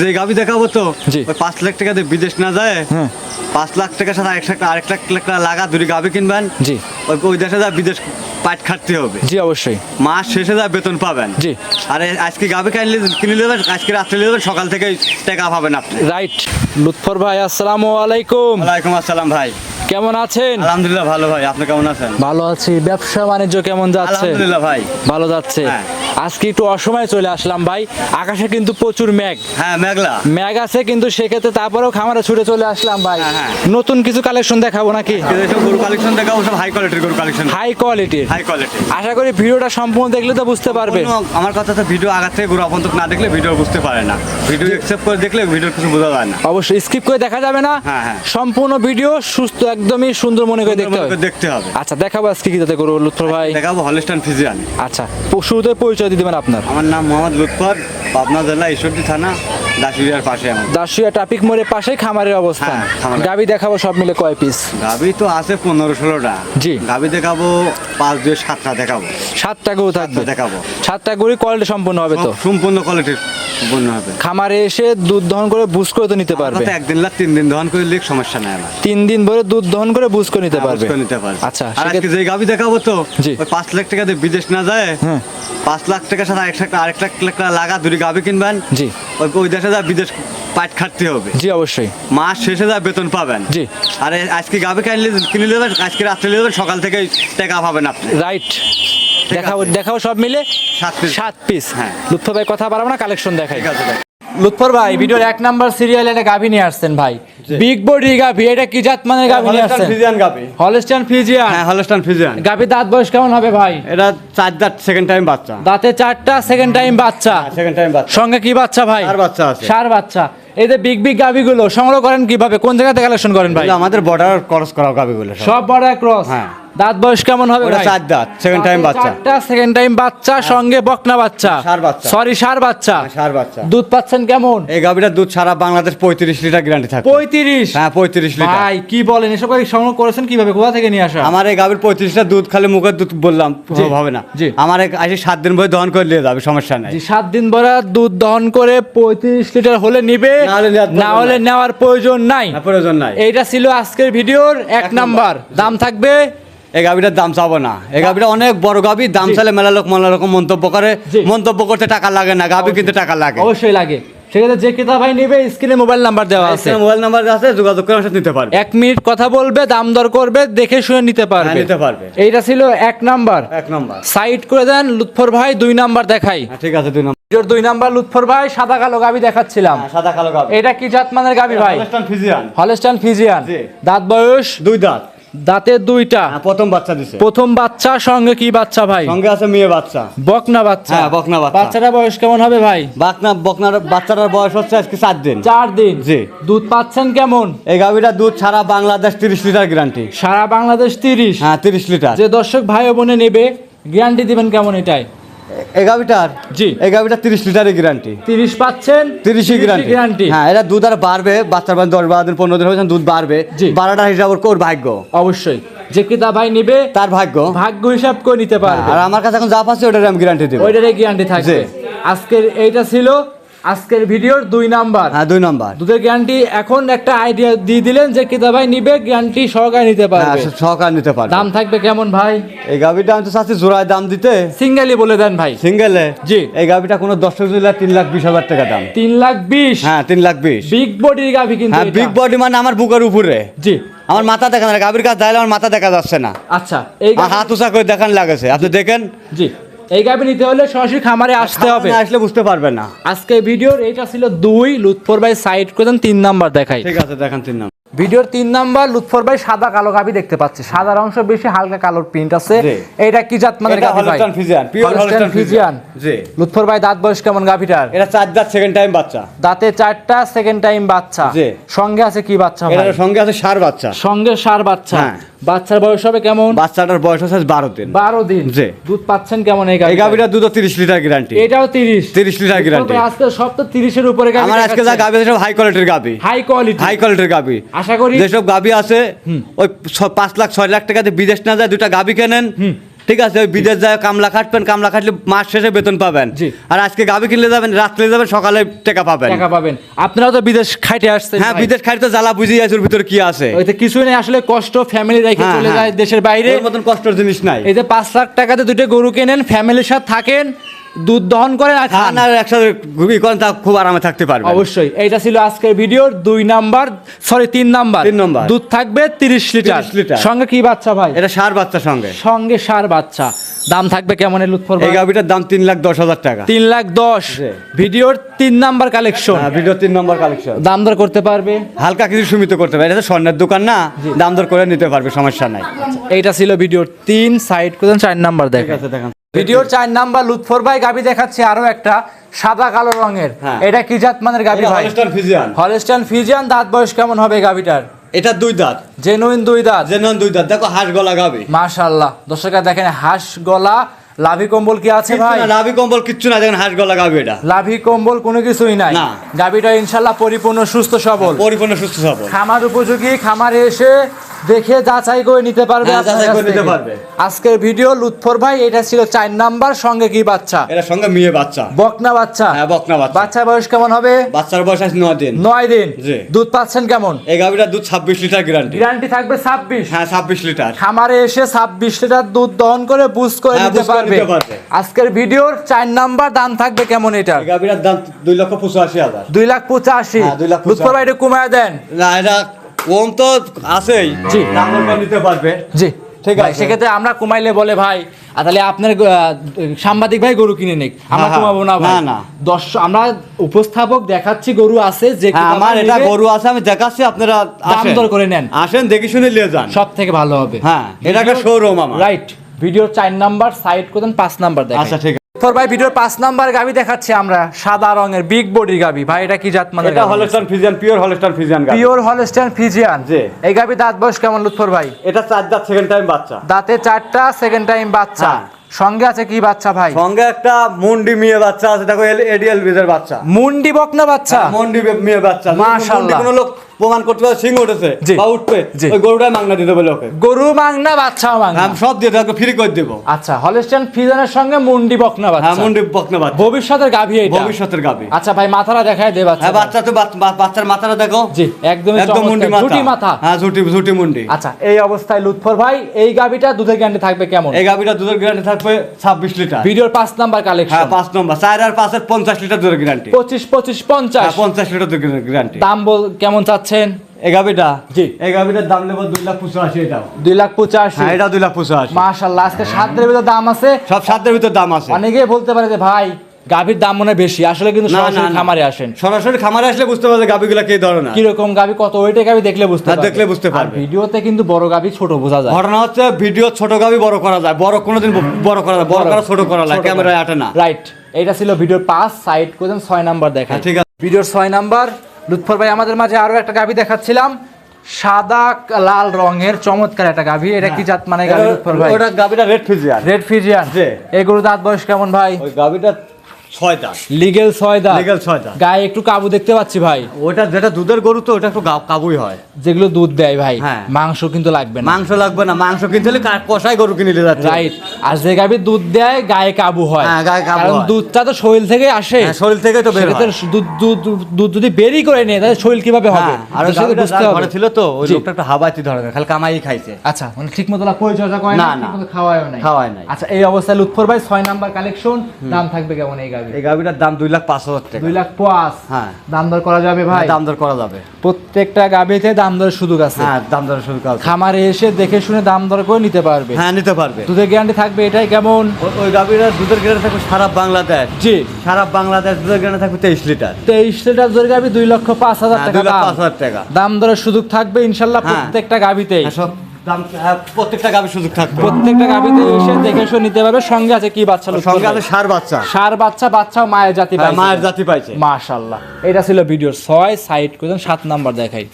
যে গাভি দেখাবো তো জি। ওই 5 লাখ টাকা দিয়ে বিদেশ না যায়, 5 লাখ টাকার সাথে আরেক লাখ টাকা লাগা দুটি গাভি কিনবেন, জি ওই দেশে যা বিদেশ পাট খাটতে হবে, জি অবশ্যই মাস শেষে যা বেতন পাবেন। জি। আর আজকে গাভি কিনে নেবেন, আজকে রাত্রে নেবেন, সকাল থেকে টাকা পাবেন আপনি। রাইট। লুৎফর ভাই আসসালামু আলাইকুম, ওয়ালাইকুম আসসালাম ভাই, কেমন আছেন? আলহামদুলিল্লাহ ভালো ভাই, আপনি কেমন আছেন? ভালো আছি। ব্যবসা বাণিজ্য কেমন যাচ্ছে? আলহামদুলিল্লাহ ভাই ভালো যাচ্ছে। হ্যাঁ। আজকে একটু অসময়ে চলে আসলাম ভাই, আকাশে কিন্তু প্রচুর মেঘ হ্যাঁ মেঘলা। মেঘ আছে, কিন্তু সেক্ষেত্রে তারপরেও খামারে ছুটে চলে আসলাম ভাই। হ্যাঁ, হ্যাঁ। নতুন কিছু কালেকশন দেখাবো নাকি? সব গরু কালেকশন দেখাবো, সব হাই কোয়ালিটির গরু কালেকশন, হাই কোয়ালিটির। High quality. আশা করি ভিডিওটা সম্পূর্ণ দেখলে তো বুঝতে পারবে। আমার কথা তো ভিডিও আগার থেকে গরু আপন না দেখলে ভিডিও বুঝতে পারে না, ভিডিও অ্যাকসেপ্ট করে দেখলে ভিডিও কিছু বোঝা যায় না। অবশ্যই স্কিপ করে দেখা যাবে না। হ্যাঁ, হ্যাঁ। সম্পূর্ণ ভিডিও সুস্থ একদমই সুন্দর মনে করে দেখতে হবে। দেখতে হবে। আচ্ছা দেখাবো আজকে কি যাতে করবো লুৎফর ভাই? দেখাবো হলস্টাইন ফ্রিজিয়ান। আচ্ছা শুরুতে পরিচয় দিয়ে দেবেন আপনার। আমার নাম মোহাম্মদ লুৎফর, পাবনা জেলা ঈশ্বরদী থানা, দাসুরিয়ার পাশে আমার। দাসুয়া ট্রাফিক মোড়ের পাশেই খামারের অবস্থান। হ্যাঁ, খামার। গাবি দেখাবো সব মিলে কয় পিস? গাভি তো আছে 15-16টা। জি। গাভি দেখাবো 5-2-7টা দেখাবো। 7টা গরু থাকবে। দেখাবো 7টা গরু কোয়ালিটি সম্পূর্ণ হবে তো? সব সম্পূর্ণ কোয়ালিটির সম্পূর্ণ হবে। খামারে এসে দুধ দহন করে বুঝ করে তো নিতে পারবে। তো একদিন লাখ 3 দিন দহন করে লিখ সমস্যা নাই আমার। 3 দিন ধরে দুধ দহন করে বুঝ করে নিতে পারবে। করে নিতে পারবে। আচ্ছা আর আজকে যে গাভি দেখাবো তো জি। ওই 5 লাখ টাকা দিয়ে বিদেশ না যায়, 5 লাখ টাকার সাথে আরেক লাখ টাকা লাগা দুটি গাভি কিনবেন, জি ওই দেশে যা বিদেশ পাট খাটতে হবে, জি অবশ্যই। মাস শেষে যা বেতন পাবেন। জি। আর আজকে গাভি কিনে নেবেন, আজকে রাত্রে নেবেন, সকাল থেকে টাকা পাবেন আপনি। রাইট। ঠিক দেখাবো আছে। দেখাবো সব মিলে 7 পিস। 7 পিস। হ্যাঁ। লুৎফর ভাই কথা বাড়াবো না, কালেকশন দেখাই। ঠিক আছে ভাই। লুৎফর ভাই ভিডিওর 1 নাম্বার সিরিয়ালে একটা গাভি নিয়ে আসছেন ভাই, বিগ বডি গাভি। এটা কি জাত মানের গাভি নিয়ে আসছেন? ফ্রিজিয়ান গাভি। Holstein Friesian. হ্যাঁ হলস্টাইন ফ্রিজিয়ান। গাভি দাঁত বয়স কেমন হবে ভাই? এটা 4 দাঁত, সেকেন্ড টাইম বাচ্চা। দাঁতে 4টা, সেকেন্ড টাইম বাচ্চা। সেকেন্ড টাইম বাচ্চা। সঙ্গে কি বাচ্চা ভাই? আর বাচ্চা আছে। সার বাচ্চা। এই যে বিগ বিগ গাভিগুলো সংগ্রহ করেন কিভাবে, কোন জায়গাতে কালেকশন করেন ভাই? এগুলো আমাদের বর্ডার ক্রস করা গাভিগুলো সব। সব বড় ক্রস। হ্যাঁ। দাঁত বয়স কেমন হবে ওটা ভাই? 4 দাঁত, সেকেন্ড টাইম বাচ্চা। 4টা, সেকেন্ড টাইম বাচ্চা, সঙ্গে বকনা বাচ্চা। ষাঁড় বাচ্চা। সরি সার বাচ্চা। সার বাচ্চা। দুধ পাচ্ছেন কেমন? এই গাভিটার দুধ সারা বাংলাদেশ 35 লিটার গ্যারান্টি থাকে। 35? হ্যাঁ 35 লিটার। ভাই কি বলেন, এসব গাভি সংগ্রহ করেছেন কিভাবে, কোথা থেকে নিয়ে আসা? আমার এই গাভির 35 লিটার দুধ, খালি মুখের দুধ বললাম জি। হবে না। জি। আমার আজকে 7 দিন ভরে দহন করে নিয়ে যাবে, সমস্যা নাই। জি, 7 দিন ভরা দুধ দহন করে 35 লিটার হলে নিবে, না হলে নেওয়ার না হলে প্রয়োজন নেওয়ার প্রয়োজন নাই। না, প্রয়োজন নাই। এইটা ছিল আজকের ভিডিওর 1 নাম্বার। দাম থাকবে? এই গাভিটার দাম চাবো না, এই গাভিটা অনেক বড় গাভি, দাম জি। চাইলে মেলা লোক মেলা রকম মন্তব্য করে। জি। মন্তব্য করতে টাকা লাগে না, গাভি কিন্তু টাকা লাগে। অবশ্যই লাগে। সেক্ষেত্রে যে ক্রেতা ভাই নেবে স্ক্রিনে মোবাইল নাম্বার দেওয়া আছে, মোবাইল নাম্বার আছে, যোগাযোগ করে আমার সাথে নিতে পারবে। 1 মিনিট কথা বলবে, দাম দর করবে, দেখে শুনে নিতে হ্যাঁ, পারবে। নিতে পারবে। এইটা ছিল 1 নাম্বার। 1 নম্বর। সাইড করে দেন লুৎফর ভাই, 2 নাম্বার দেখাই। হ্যাঁ, ঠিক আছে 2 নম্বর। ভিডিওর 2 নাম্বার লুৎফর ভাই সাদা কালো গাবি দেখাচ্ছিলাম। হ্যাঁ, সাদা কালো গাভি। এটা কি জাত মানের গাবি ভাই? Holstein Friesian. Holstein Friesian. জি। দাঁত বয়স? 2 দাঁত। দাঁতে 2টা। হ্যাঁ, প্রথম বাচ্চা দিছে। প্রথম বাচ্চা, সঙ্গে কি বাচ্চা ভাই? সঙ্গে আছে মেয়ে বাচ্চা। বকনা বাচ্চা। হ্যাঁ, বকনা বাচ্চা। বাচ্চাটা বয়স কেমন হবে ভাই? বকনার বাচ্চাটার বয়স হচ্ছে আজকে 4 দিন। 4 দিন। জি। দুধ পাচ্ছেন কেমন? এই গাভিটার দুধ সারা বাংলাদেশ 30 লিটার গ্যারান্টি। সারা বাংলাদেশ 30? হ্যাঁ 30 লিটার। যে দর্শক ভাই ও বোনে নেবে গ্যারান্টি দিবেন কেমন এটাই? এই গাভিটার জি। এই গাভিটার 30 লিটারের গ্যারান্টি। 30 পাচ্ছেন? 30 গ্যারান্টি। গ্যারান্টি। হ্যাঁ, এটা দুধ আর বাড়বে, বাচ্চার বাচ্চা 10-12 দিন 15 দিন হয়েছে, দুধ বাড়বে। জি। 12টা হিসাব ওর ভাগ্য। অবশ্যই যে ক্রেতা ভাই নেবে তার ভাগ্য। ভাগ্য হিসাব করে নিতে পারবে। আর আমার কাছে এখন যা পাচ্ছে ওটার আমি গ্যারান্টি দেব। ওইটারই গ্যারান্টি থাকবে। জি। আজকের এইটা ছিল আজকের ভিডিওর 2 নাম্বার। হ্যাঁ 2 নম্বর। দুধের গ্যারান্টি এখন একটা আইডিয়া দিয়ে দিলেন, যে ক্রেতা ভাই নিবে গ্যারান্টি সহকারে নিতে হ্যাঁ, পারবে। সহকার নিতে পারবে। দাম থাকবে কেমন ভাই? এই গাভিটা আমি তো চাচ্ছি জোড়ায় দাম দিতে। সিঙ্গেলি বলে দেন ভাই। সিঙ্গেলে জি। এই গাভিটা কোনো দর্শক দিলে 3,20,000 টাকা দাম। 3,20,000? হ্যাঁ 3,20,000। বিগ বডির গাভি কিন্তু হ্যাঁ এটা। বিগ বডি মানে আমার বুকের উপরে। জি। আমার মাথা দেখা না, গাভির কাছে দাঁড়ালে আমার মাথা দেখা যাচ্ছে না। আচ্ছা এই আর হাত উঁচা করে দেখান লাগেছে, আপনি দেখেন। জি, এই গাভি নিতে হলে সরাসরি খামারে আসতে হবে। না আসলে বুঝতে পারবে না। আজকে ভিডিওর এইটা ছিল 2, লুৎফর ভাই সাইড করে দেন, 3 নাম্বার দেখাই। ঠিক আছে দেখান 3 নম্বর। ভিডিওর 3 নাম্বার লুৎফর ভাই সাদা কালো গাভি দেখতে পাচ্ছি, সাদার অংশ বেশি, হালকা কালোর প্রিন্ট আছে। জি। এইটা কি জাত মানের এটা গাভি ভাই? Holstein Friesian, pure Holstein Friesian. জি। লুৎফর ভাই দাঁত বয়স কেমন গাভিটার? এটা 4 দাঁত, সেকেন্ড টাইম বাচ্চা। দাঁতে 4টা, সেকেন্ড টাইম বাচ্চা। জি। সঙ্গে আছে কি বাচ্চা ভাই? এটার সঙ্গে আছে ষাঁড় বাচ্চা। সঙ্গে সার বাচ্চা। হ্যাঁ। বাচ্চার বয়স হবে কেমন? বাচ্চাটার বয়স হচ্ছে 12 দিন। 12 দিন। জি। দুধ পাচ্ছেন কেমন এই এই গাভি? গাভিটার দুধ 30 লিটার গ্যারান্টি। এটাও 30? 30 লিটার গ্যারান্টি। আজকে সব তো 30 এর উপরে গাভি। আমার আজকে যা গাভি আছে সব হাই কোয়ালিটির গাভি। High quality. হাই কোয়ালিটির গাভি। আশা করি যেসব গাভি আছে ওই 5 লাখ 6 লাখ টাকা দিয়ে বিদেশ না যায় 2টা গাভি কেনেন, ঠিক আছে, ওই বিদেশ যায় কামলা খাটবেন, কামলা খাটলে মাস শেষে বেতন পাবেন। জি। আর আজকে গাভি কিনলে যাবেন, রাত্রে যাবেন, সকালে টাকা পাবেন। আপনারা তো বিদেশ খাইতে আসছেন। হ্যাঁ, বিদেশ খাইতে তো জ্বালা বুঝি আছে, ওর ভিতরে কি আছে? ওইতে কিছুই নেই আসলে, কষ্ট ফ্যামিলি রেখে হ্যাঁ, চলে হ্যাঁ। যায় দেশের বাইরে। ওর মতন কষ্টের জিনিস নাই। এই যে 5 লাখ টাকাতে দুটো গরু কেনেন, ফ্যামিলির সাথে থাকেন, দুধ দহন করেন আর খান। খান আর একসাথে ঘুমি করেন, তা খুব আরামে থাকতে পারবে। অবশ্যই। এইটা ছিল আজকের ভিডিওর 3 নাম্বার। তিন নাম্বার। দুধ থাকবে 30 লিটার। 30 লিটার। সঙ্গে কি বাচ্চা ভাই? এটা ষাঁড় বাচ্চার সঙ্গে। সঙ্গে ষাঁড় বাচ্চা। দাম থাকবে কেমন এই লুৎফর এই ভাই? গাভিটার দাম 3,10,000 টাকা। 3,10,000। জি। ভিডিওর 3 নাম্বার কালেকশন। হ্যাঁ, ভিডিও 3 নম্বর কালেকশন। দাম দর করতে পারবে? হালকা কিছু সীমিত করতে পারে, এটা তো স্বর্ণের দোকান না, দাম দর করে নিতে পারবে, সমস্যা নাই। এইটা ছিল ভিডিওর 3 সাইড করে 4 নাম্বার ঠিক দেখেন। আছে, দেখেন। ভিডিওর 4 নাম্বার লুৎফর ভাই গাবি দেখাচ্ছে আরো একটা সাদা কালো রঙের। হ্যাঁ। এটা কি জাত মানের গাবি এটা ভাই? Holstein Friesian. Holstein Friesian. দাঁত বয়স কেমন হবে গাবিটার? এটা 2 দাঁত। জেনুইন 2 দাঁত। জেনুইন 2 দাঁত। দেখো হাঁস গলা গাভি। মাশাআল্লাহ। দর্শকরা দেখেন হাঁস গলা, লাভি কম্বল কি আছে ভাই? কিচ্ছু না, নাভি কম্বল কিচ্ছু না, দেখেন হাঁস গলা গাভি এটা। লাভি কম্বল কোনো কিছুই নাই। না। গাবিটা ইনশাআল্লাহ পরিপূর্ণ সুস্থ সবল, পরিপূর্ণ সুস্থ সবল। খামার উপযোগী। খামারে এসে দেখে যাচাই করে নিতে পারবে। হ্যাঁ, আপনার যাচাই কাছ করে নিতে থেকে। পারবে। আজকের ভিডিও লুৎফর ভাই এটা ছিল 4 নাম্বার। সঙ্গে কি বাচ্চা? এর সঙ্গে মেয়ে বাচ্চা। বকনা বাচ্চা। হ্যাঁ, বকনা বাচ্চা। বাচ্চার বয়স কেমন হবে? বাচ্চার বয়স আছে 9 দিন। 9 দিন। জি। দুধ পাচ্ছেন কেমন? এই গাভিটার দুধ 26 লিটার গ্যারান্টি। গ্যারান্টি থাকবে 26। হ্যাঁ, 26 লিটার। খামারে এসে 26 লিটার দুধ দহন করে বুঝ করে হ্যাঁ, নিতে বুঝ করে পারবে। নিতে পারবে। আজকের ভিডিওর 4 নাম্বার। দাম থাকবে কেমন এটার? এই গাভিটার দাম 2,85,000। 2,85,000। হ্যাঁ, 2,85,000। লুৎফর ভাই এটা কমায় দেন। না, এটা কম তো আছেই। জি। দাম দর করে নিতে পারবে। জি ঠিক ভাই, আছে। সেক্ষেত্রে আমরা কমাইলে বলে ভাই তাহলে আপনার সাংবাদিক ভাই গরু কিনে নিক, আমরা হ্যাঁ, কমাবো না ভাই। না, না। আমরা উপস্থাপক দেখাচ্ছি গরু আছে যে হ্যাঁ, আমার এটা গরু আছে, আমি দেখাচ্ছি, আপনারা দাম আসেন। দর করে নেন। আসেন, দেখে শুনে নিয়ে যান। সব থেকে ভালো হবে। হ্যাঁ, এটা একটা শোরুম আমার। রাইট। ভিডিওর 4 নাম্বার সাইড করেন, 5 নাম্বার দেখেন। আচ্ছা, ঠিক আছে। ফর ভাই ভিডিওর 5 নাম্বার গাবি দেখাচ্ছি আমরা, সাদা রঙের বিগ বডির গাবি। ভাই এটা কি জাত মানের এটা গাবি? Holstein Friesian, pure Holstein Friesian গাভি। Pure Holstein Friesian. জি। এই গাবি দাঁত বয়স কেমন লুৎফর ভাই? এটা 4 দাঁত, সেকেন্ড টাইম বাচ্চা। দাঁতে 4টা, সেকেন্ড টাইম বাচ্চা। হ্যাঁ। সঙ্গে আছে কি বাচ্চা ভাই? সঙ্গে একটা মুন্ডি মেয়ে বাচ্চা আছে, দেখো এডিএল বীজের বাচ্চা। মুন্ডি বকনা বাচ্চা। মুন্ডি মেয়ে বাচ্চা। মাশাআল্লাহ। মুন্ডি কোনো লোক প্রমাণ করতে পারে সিং উঠেছে জি। বা উঠবে, জি। ওই গরুটাই মাংনা দিতে বলে ওকে। গরু মাংনা, বাচ্চাও মাংনা। আমি সব দিয়ে দেবো, ফ্রি করে দেবো। আচ্ছা, হলস্টাইন ফ্রিজিয়ানের সঙ্গে মুন্ডি বকনা হ্যাঁ, বাচ্চা। মুন্ডি বকনা বাচ্চা। ভবিষ্যতের গাভী এটা। ভবিষ্যতের গাভি। আচ্ছা ভাই, মাথাটা দেখায় দে বাচ্চা। হ্যাঁ, বাচ্চা তো বাচ্চার মাথাটা দেখো। জি, একদম একদম মুন্ডি মাথা। ঝুটি মাথা। হ্যাঁ, ঝুটি মুন্ডি। আচ্ছা, এই অবস্থায় লুৎফর ভাই এই গাভীটা দুধের গ্যারান্টি থাকবে কেমন? এই গাভিটা দুধের গ্যারান্টি থাকবে 26 লিটার। ভিডিওর 5 নাম্বার হ্যাঁ, কালেকশন। 5 নম্বর। 4 আর 5 এর 50 লিটার দুধের গ্যারান্টি। 25, 25, 50। 50 লিটার দুধের গ্যারান্টি। দাম কেমন চাচ্ছেন? এই গাভিটা, জি। এই গাভিটার দাম নেবো 2,85,000 এটাও। 2,85,000। হ্যাঁ, এটা 2,85,000। মাশাআল্লাহ, আজকে সাধ্যের ভিতর দাম আছে। সব সাধ্যের ভিতর দাম আছে। অনেকেই বলতে পারে যে ভাই গাভীর দাম মনে হয় বেশি, আসলে কিন্তু না, সরাসরি না, না। খামারে আসেন। সরাসরি খামারে আসলে বুঝতে পারবে গাভিগুলা কি ধরনের। কিরকম গাভী, কত ওয়েটে গাভী দেখলে বুঝতে হ্যাঁ, পারবে। দেখলে বুঝতে আর পারবে। ভিডিওতে কিন্তু বড় গাভী ছোট বোঝা যায়। ঘটনা হচ্ছে ভিডিও ছোট গাভি বড় করা যায়, বড় কোনোদিন বড় করা যায়, বড় করা ছোট করা লাগে, ক্যামেরায় আটে না। রাইট। এটা ছিল ভিডিওর 5 সাইড কোজন 6 নাম্বার দেখেন। হ্যাঁ, ঠিক আছে। ভিডিওর 6 নাম্বার লুৎফর ভাই আমাদের মাঝে আরো একটা গাভী দেখাচ্ছিলাম, সাদা লাল রঙের চমৎকার একটা গাভী। এটা কি জাত মানে গাভী লুৎফর ভাই? ওটা গাভিটা রেড ফ্রিজিয়ান। Red Friesian. জি। এই গরুর দাঁত বয়স কেমন ভাই? ওই গাভিটা 6 দাঁত। লিগেল 6 দাঁত। লিগ্যাল 6 দাঁত। গায়ে একটু কাবু দেখতে পাচ্ছি ভাই। ওটা যেটা দুধের গরু তো ওটা একটু কাবুই হয়। যেগুলো দুধ দেয় ভাই, হ্যাঁ। মাংস কিন্তু লাগবে না। মাংস লাগবে না, মাংস কিনতে হলে কষাই গরু কিনে নিয়ে যাচ্ছে। রাইট। আর যে গাভী দুধ দেয় গায়ে কাবু হয়। হ্যাঁ, গায়ে কাবু কারণ হয়। দুধটা তো শরীর থেকে আসে। হ্যাঁ, শরীর থেকে তো বের হয়। সেক্ষেত্রে দুধ যদি বেরি করে নেয় তাহলে শরীর কিভাবে হবে? হ্যাঁ, আর ওই সেটা গাভিটা বুঝতে যার হবে। ঘরে ছিল তো ওই জি। লোকটা একটু হাবাইতি ধরনের, খালি কামাই খাইছে। আচ্ছা, মানে ঠিক মতো পরিচর্যা করে না, না, না। ঠিক মতো খাওয়ায়ও নাই। খাওয়ায় নাই। আচ্ছা, এই অবস্থায় লুৎফর ভাই 6 নাম্বার কালেকশন। দাম থাকবে কেমন এই গাভী? এই গাভিটার দাম 2,05,000 টাকা। 2,05,000। হ্যাঁ। দাম দর করা যাবে ভাই? দাম দর করা যাবে। প্রত্যেকটা গাভীতে দাম দরের সুযোগ আছে। হ্যাঁ, দাম দর শুরু করা। খামারে এসে দেখে শুনে দাম দর করে নিতে পারবে। হ্যাঁ, নিতে পারবে। দুধের গ্যারান্টি থাকবে, এটাই কেমন? ওই গাভিটার দুধের গ্যারান্টি থাকবে সারা বাংলাদেশ। জি। সারা বাংলাদেশ দুধের গ্যারান্টি থাকবে 23 লিটার। 23 লিটার দুধের গাভী 2,05,000 টাকা দাম। 2,05,000 টাকা। দাম দরের সুযোগ থাকবে ইনশাল্লাহ হ্যাঁ। প্রত্যেকটা গাভীতেই। হ্যাঁ, সব দাম, হ্যাঁ, প্রত্যেকটা গাভির সুযোগ থাকবে। প্রত্যেকটা গাভীতে এসে দেখে শুনে নিতে পারবে। সঙ্গে আছে কি বাচ্চা? সঙ্গে আছে ষাঁড় বাচ্চা। ষাঁড় বাচ্চা, বাচ্চাও মায়ের জাতি হ্যাঁ, পাইছে। মায়ের জাতি পাইছে। মাশাআল্লাহ। এটা ছিল ভিডিওর 6 সাইড কোজন 7 নাম্বার দেখাই।